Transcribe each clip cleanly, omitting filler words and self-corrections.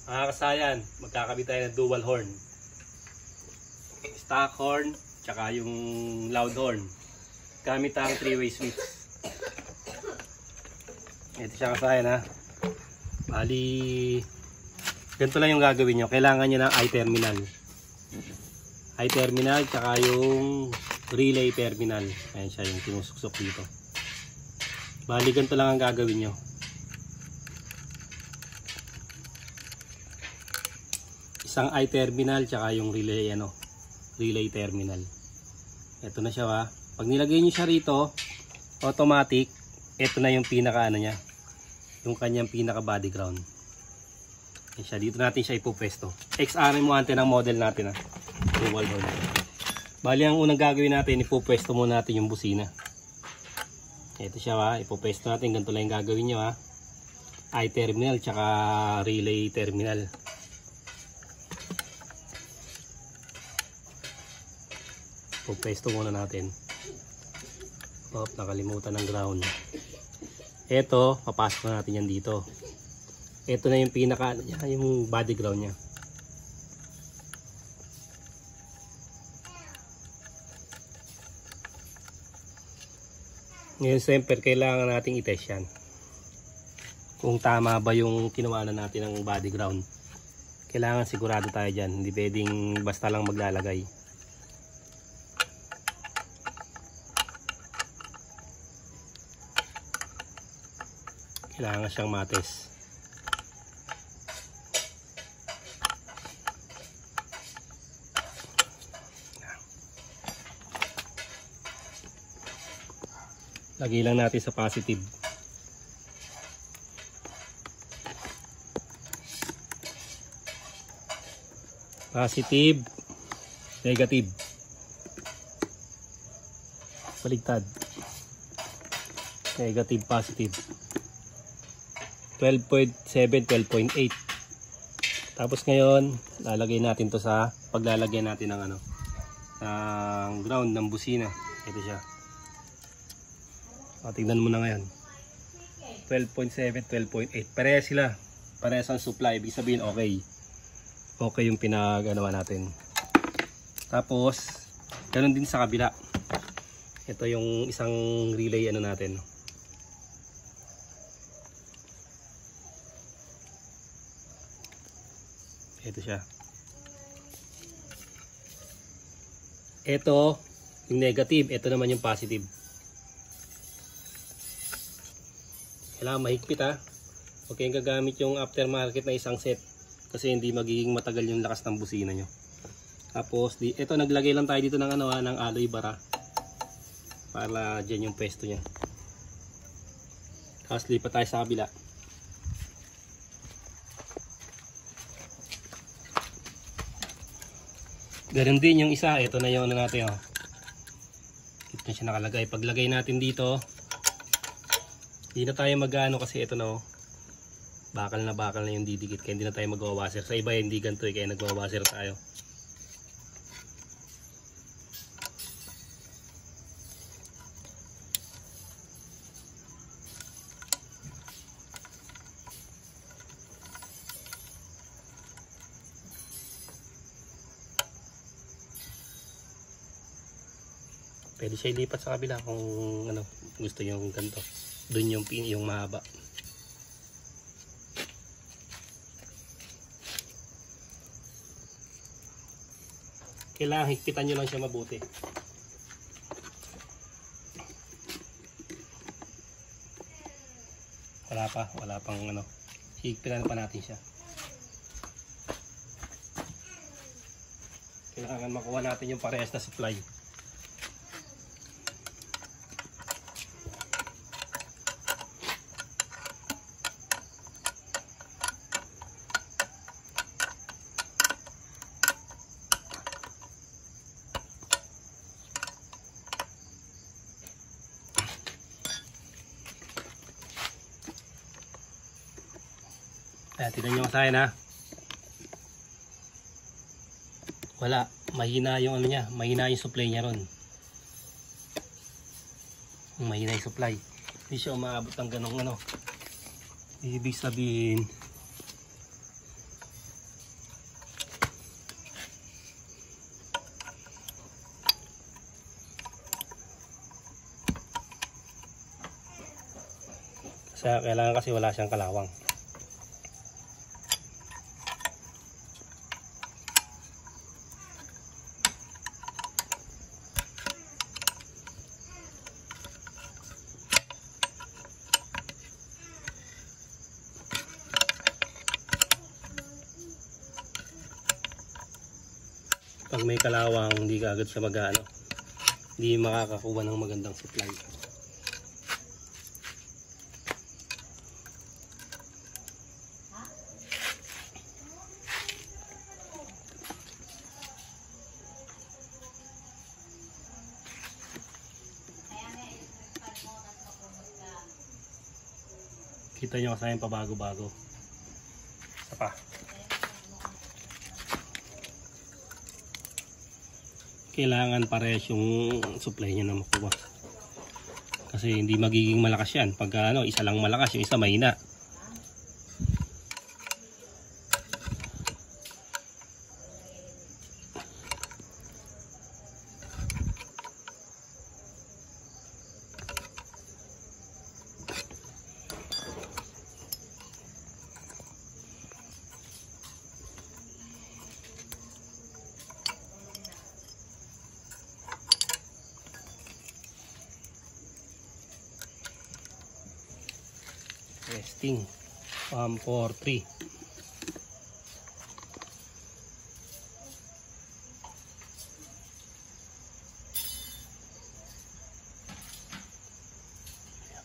Mga kasayan, magkakabit tayo ng dual horn. Stock horn, tsaka yung loud horn. Gamit ang 3-way switch. Ito siya kasayan ha. Bali, ganito lang yung gagawin nyo. Kailangan nyo ng I-terminal. I-terminal, tsaka yung relay terminal. Ayan siya yung sinusuksok dito. Bali, ganito lang ang gagawin nyo. Isang I-terminal tsaka yung relay terminal. Ito na siya ha. Pag nilagay niyo siya rito, automatic, ito na yung pinaka niya. Yung kanyang pinaka body ground. Yan siya. Dito natin siya ipupwesto. XRM antenna ang model natin ha. Dual horn. Bali ang unang gagawin natin, ipupwesto muna natin yung busina. Ito siya ha. Ipupwesto natin. Ganito lang yung gagawin nyo ha. I-terminal tsaka relay terminal. Pupwesto muna natin. Nakalimutan ng ground. Ito, papasok na natin yan dito. Ito na yung pinaka, yung body ground nya. Ngayon, siyempre, kailangan nating i-test yan. Kung tama ba yung kinuha na natin ng body ground. Kailangan sigurado tayo dyan. Hindi pwedeng basta lang maglalagay. Kailangan siyang mates. Lagay lang natin sa positive. Positive, negative. Baligtad. Negative, positive. 12.7, 12.8. Tapos ngayon, lalagay natin to sa paglalagay natin ng ng ground ng busina. Ito siya. Tingnan mo na ngayon. 12.7, 12.8. Parehas sila. Parehas ang supply. Ibig sabihin okay. Okay yung pinag-anawa natin. Tapos, ganoon din sa kabila. Ito yung isang relay natin. Ito siya. Ito yung negative, ito naman yung positive. Kailangan mahigpit ha. Huwag kayong gagamit yung aftermarket na isang set kasi hindi magiging matagal yung lakas ng busina nyo. Tapos ito naglagay lang tayo dito ng ng alloy bara para dyan yung pwesto nya. Tapos lipat tayo sa kabila. Ganun din yung isa, ito na yung natin oh. Ito na siya nakalagay. Paglagay natin dito, hindi na tayo mag-ano kasi ito na oh. Bakal na yung didikit kaya hindi na tayo magwawaser. Sa iba hindi ganito kaya nagwawaser tayo. Pwede siya ilipat sa kabila kung gusto nyo ganito. Doon yung mahaba. Kailangan higpitan nyo lang siya mabuti. Wala pang higpitan pa natin siya. Kailangan makuha natin yung parehas na supply. Tignan nyo sa akin ha. Wala. Mahina yung mahina yung supply niya ron. Mahina yung supply. Hindi siya umaabot ng ganong Ibig sabihin, Kailangan kasi wala siyang kalawang. Pag may kalawang, hindi ka agad siya mag-ano, hindi makakakuha ng magandang supply. Kita nyo kasi yung pabago-bago. Isa pa. Kailangan parehas yung supply niya na makuha. Kasi hindi magiging malakas yan. Pagka isa lang malakas, yung isa mahina. Testing 1, 4, 3.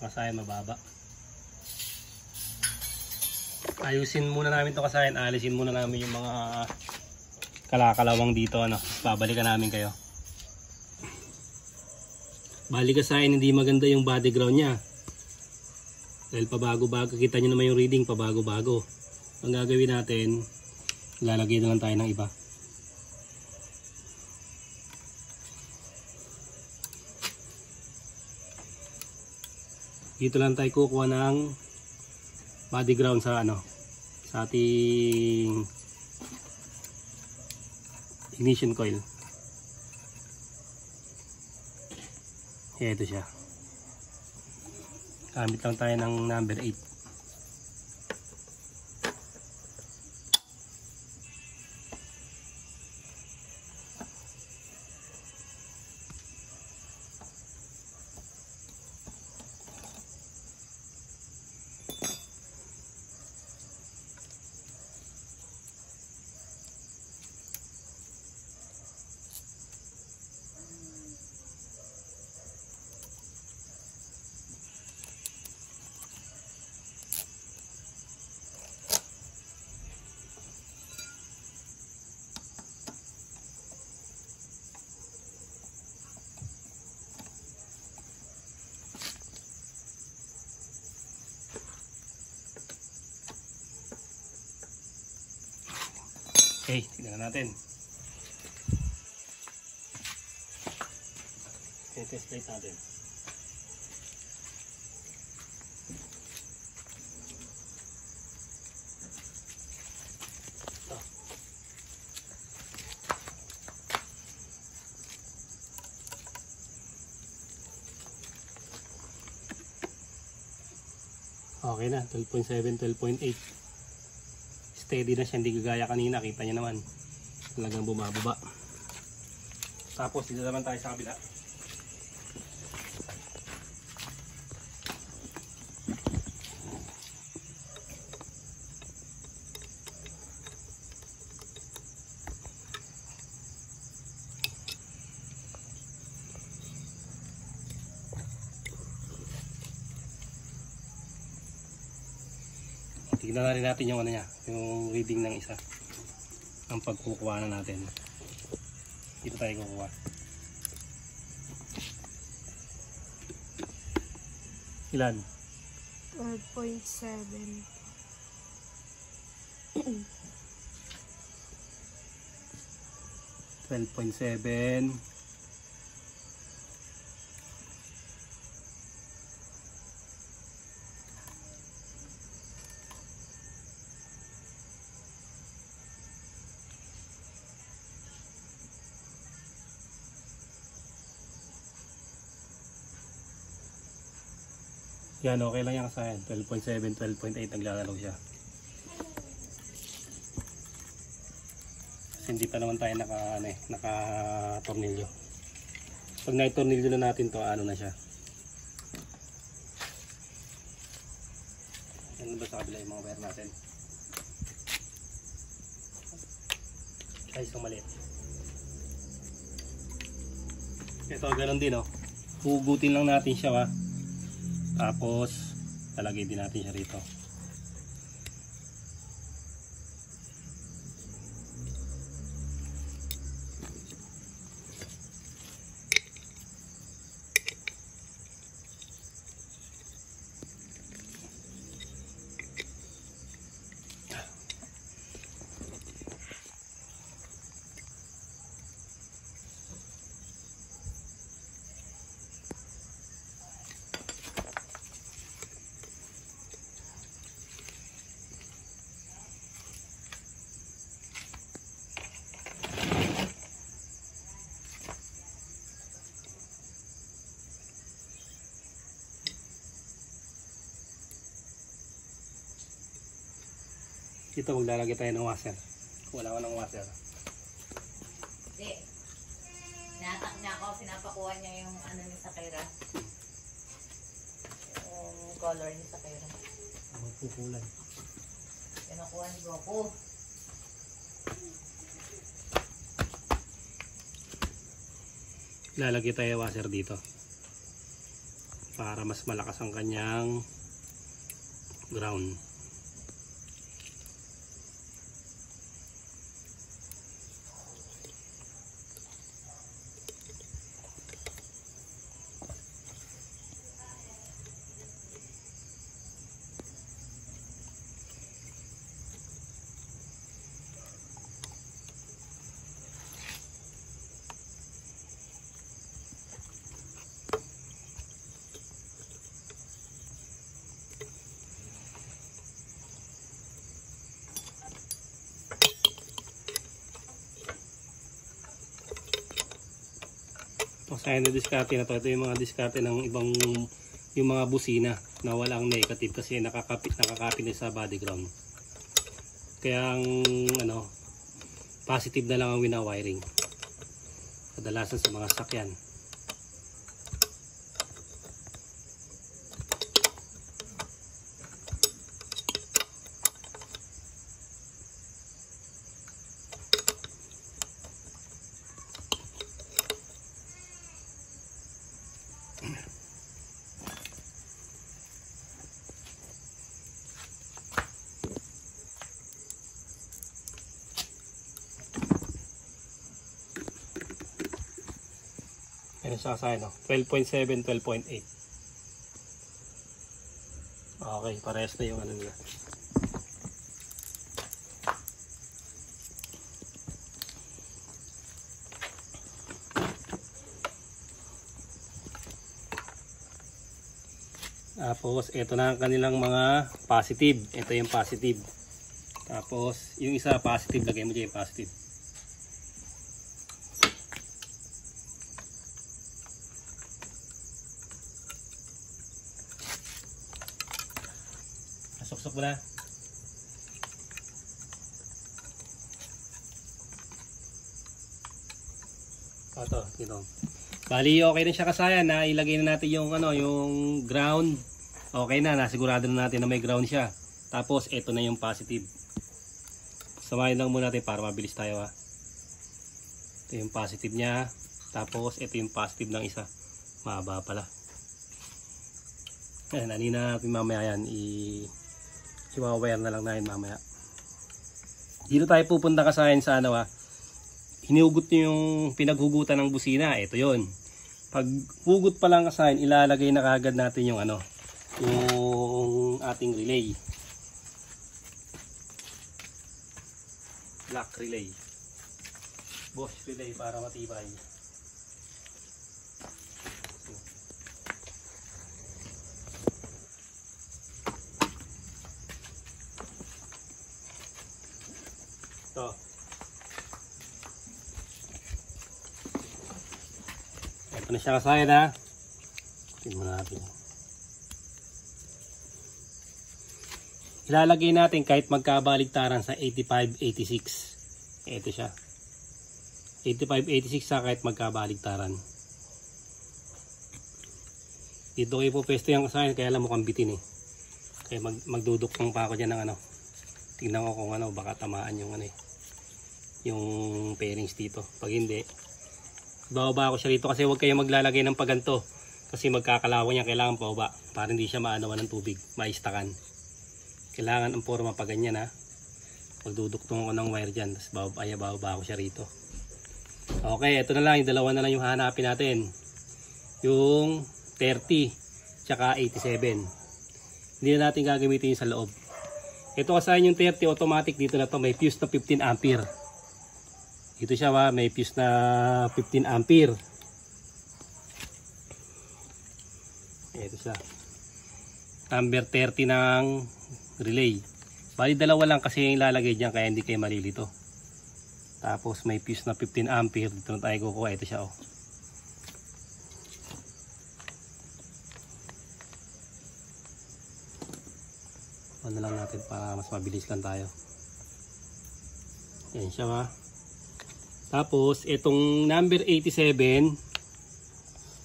Kasayan mababa. Ayusin muna namin to kasayan. Alisin muna namin yung mga kalakalawang dito. Babalikan namin kayo. Bali kasayan, hindi maganda yung body ground nya. Dahil pabago-bago, kita nyo naman yung reading, pabago-bago. Ang gagawin natin, lalagay na lang tayo ng iba. Dito lang tayo kukuha ng body ground sa sa ating ignition coil. Ito siya. Gamit lang tayo ng number 8. Okay, tignan natin. Test light natin. Okay na, 12.7, 12.8. Steady na siya, hindi gagaya kanina. Kita niyo naman, talagang bumababa. Tapos dito naman tayo sa kabila. Tignan na rin natin yung niya, yung reading ng isa. Ang pagkukuha na natin. Dito tayo kukuha. Ilan? 12.7. 12.7. Yan, okay lang yan kasayan. 12.7, 12.8 naglalaro siya. Kasi hindi pa naman tayo naka-tornilyo. Pag na-tornilyo na natin to, ano na siya. Yan ba sa kabila yung mga wire natin? Ay, isang maliit. Ito, ganun din, oh. Hugutin lang natin siya, ha. Tapos, talagay din natin siya rito. Dito maglalagay tayo ng washer. Wala ko ng washer. Hindi. Natak niya ako, pinapakuha niya yung ano ni Sakira. Yung color ni Sakira. Magpupulan. Pinakuha ni Goku. Lalagay tayo washer dito. Para mas malakas ang kanyang ground. Kaya na diskarte na to. Ito yung mga diskarte ng ibang yung mga busina na walang negative kasi nakakapit sa body ground. Kaya ang ano, positive na lang ang winawiring. Kadalasan sa mga sakyan. Ano siya sa ano? 12.7, 12.8. Okay, parehas na yung ano nila. Tapos, ito na ang kanilang mga positive. Ito yung positive. Tapos, yung isa positive, lagay mo dyan yung positive. Suksok mo na. Ito, dito. Bali, okay na siya kasayan na ilagay na natin yung ano, yung ground. Okay na, nasigurado na natin na may ground siya. Tapos, ito na yung positive. Samahin lang muna natin para mabilis tayo, ha. Ito yung positive niya. Tapos, ito yung positive ng isa. Mahaba pala. Ayan, anina natin mamaya yan. I-wire na lang natin mamaya. Dito tayo pupunta kasayan sa ano, ha. Hinugot nyo yung pinaghugutan ng busina. Ito yon. Pag hugot pa lang kasayan, ilalagay na kagad natin yung ano, yung ating relay. Black relay. Bosch relay para matibay. Ito. Ito na siya kasayan, ha. Tingnan natin. ilalagay natin kahit magkabaligtaran sa 85-86. Ito siya. 85-86 sa kahit magkabaligtaran. Dito kayo po pwesto yung kasayan, kaya alam mo kang bitin eh. Kaya magduduktong pa ako dyan ng ano. Tingnan ko kung ano, baka tamaan yung ano eh. Yung pairings dito. Pag hindi, bababa ako siya rito kasi huwag kayo maglalagay ng paganto. Kasi magkakalawa niya, kailangan pababa para hindi siya maanawan ng tubig, maistakan. Kailangan ang forma pa ganyan ha. Magduduktong ko ng wire dyan, tapos bababa ako siya rito. Okay, ito na lang, yung dalawa na lang yung hanapin natin. Yung 30 tsaka 87. Hindi na natin gagamitin yung sa loob. Ito kasi yung 30 automatic dito na to, may fuse na 15 ampere. Dito siya ha, may fuse na 15 ampere. Ito siya. Number 30 ng relay. Bali dalawa lang kasi yung ilalagay dyan kaya hindi kayo malilito. Tapos may fuse na 15 ampere. Dito na tayo kukuha. Ito siya oh. Ano lang natin para mas mabilis lang tayo. Yan siya ha. Tapos itong number 87,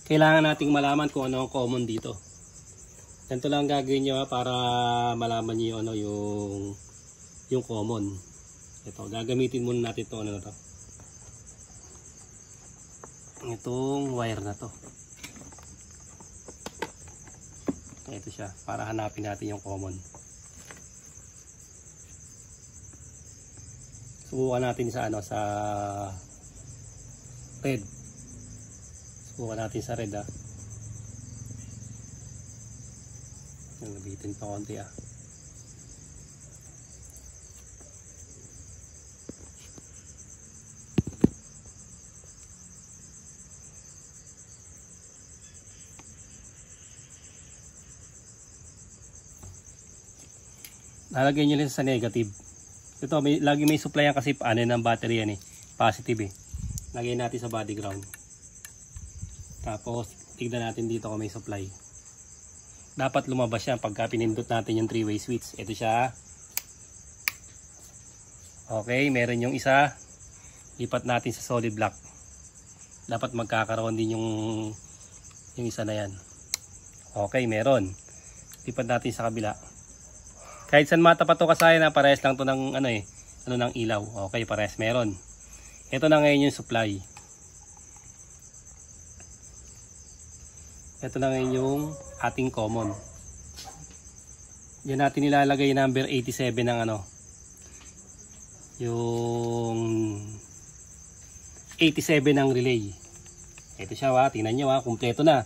kailangan nating malaman kung ano ang common dito. Ganito lang gagawin nyo ha, para malaman nyo ano yung common. Ito, gagamitin muna natin itong ano na to. Itong wire na to. Ito siya, para hanapin natin yung common. Subukan natin sa ano, sa red. Subukan natin sa red ha. Nabitin pa konti ah. Lalagay nyo rin sa negative. Ito, lagi may supply yan kasi ano ng battery yan eh. Positive eh. Lagay natin sa body ground. Tapos, tignan natin dito kung may supply. Dapat lumabas yan pagka pinindot natin yung 3-way switch. Ito siya. Okay, meron yung isa. Lipat natin sa solid block. Dapat magkakaroon din yung isa na yan. Okay, meron. Lipat natin sa kabila. Kahit saan matapat to kasaya na parehas lang to ng ano eh, ano ng ilaw. Okay, parehas meron. Ito na ngayon yung supply. Ito na ngayon yung ating common. Diyan natin nilalagay yung number 87 ng ano. Yung 87 ng relay. Ito siya ha, tingnan nyo ha, kumpleto na.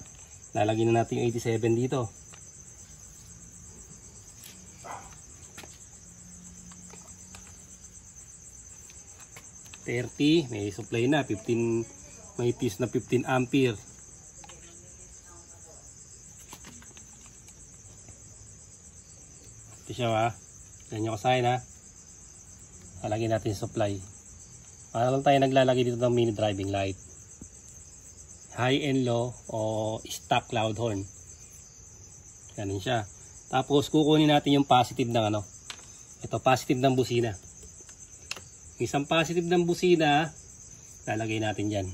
Lalagyan na natin yung 87 dito. May supply na 15, may fuse na 15 ampere. Ito siya ha. Yan yung kasahin ha. Lalagyan natin yung supply. Para lang tayo naglalagay dito ng mini driving light. High and low o stock loud horn. Ganun siya. Tapos kukunin natin yung positive ng ano. Ito positive ng busina. Isang positive ng busina, lalagay natin dyan.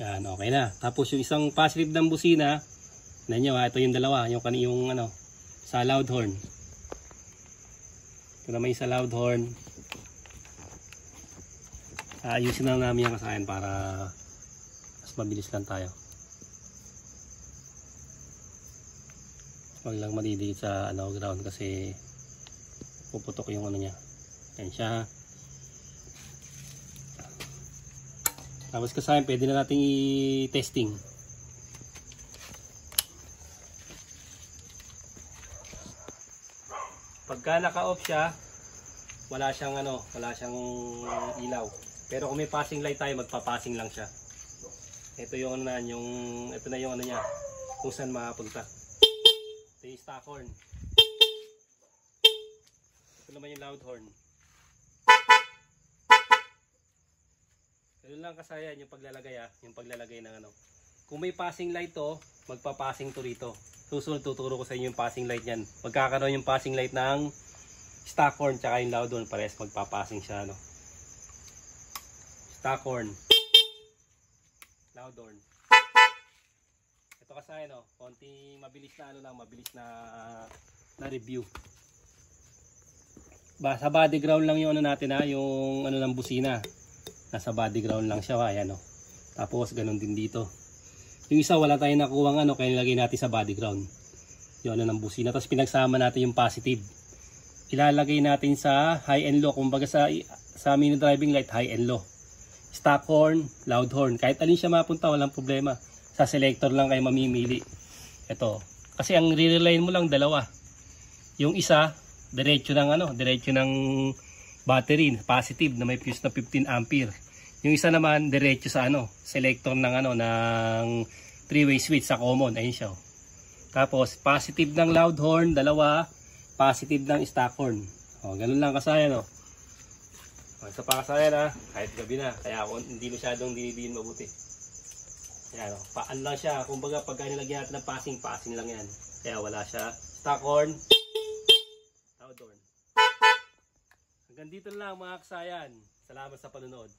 Yan, okay na. Tapos yung isang positive ng busina, nanyo ha, ito yung dalawa, yung ano, sa loud horn. Ito naman yung sa loud horn. Ayusin na namin yung kasayan para mas mabilis lang tayo. Wag lang madidikit sa ano, ground kasi puputok yung ano niya. Yan siya. Tapos kasayan, pwede na natin i-testing. Pagka naka-off siya, wala siyang ano, wala siyang ilaw. Pero kung may passing light tayo, magpa-passing lang siya. Ito yung ano na, ito na yung ano niya, kung saan makapunta. Ito yung stock horn. Ito naman yung loud horn. Ganun lang kasayan yung paglalagay yung paglalagay ng ano, kung may passing light to, magpa-passing to rito. Susunod tuturo ko sa inyo yung passing light niyan. Magkakaroon yung passing light ng stock horn tsaka yung loud horn, parehas magpa-passing siya, no. Stock horn, loud horn. Ito kasi no, konting mabilis na ano lang, mabilis na review. Sa body ground lang yung ano natin ha, yung ano ng busina. Nasa body ground lang siya, ayan no. Tapos ganun din dito. Yung isa wala tayong nakuwang ano, kaya nilagay natin sa body ground. Yung ano ng busina. Tapos pinagsama natin yung positive. Ilalagay natin sa high and low. Kumbaga sa mini driving light, high and low. Stock horn, loud horn. Kahit alin siya mapunta, walang problema. Sa selector lang kayo mamimili. Ito. Kasi ang re-relay mo lang dalawa. Yung isa, diretso ng battery, positive na may fuse na 15 ampere. Yung isa naman diretso sa selector ng ng three-way switch sa common. Ayun siya. Tapos positive ng loud horn, dalawa, positive ng stock horn. Ganun lang kasayan Isa pa kasayan kahit gabi na. Kaya ako hindi masyadong dinidiin mabuti. Ayan paan lang siya. Kumbaga pagka nilagyan natin ng passing lang yan. Kaya wala siya. Stock horn, loud horn. Hanggang dito lang mga kasayan. Salamat sa panunod.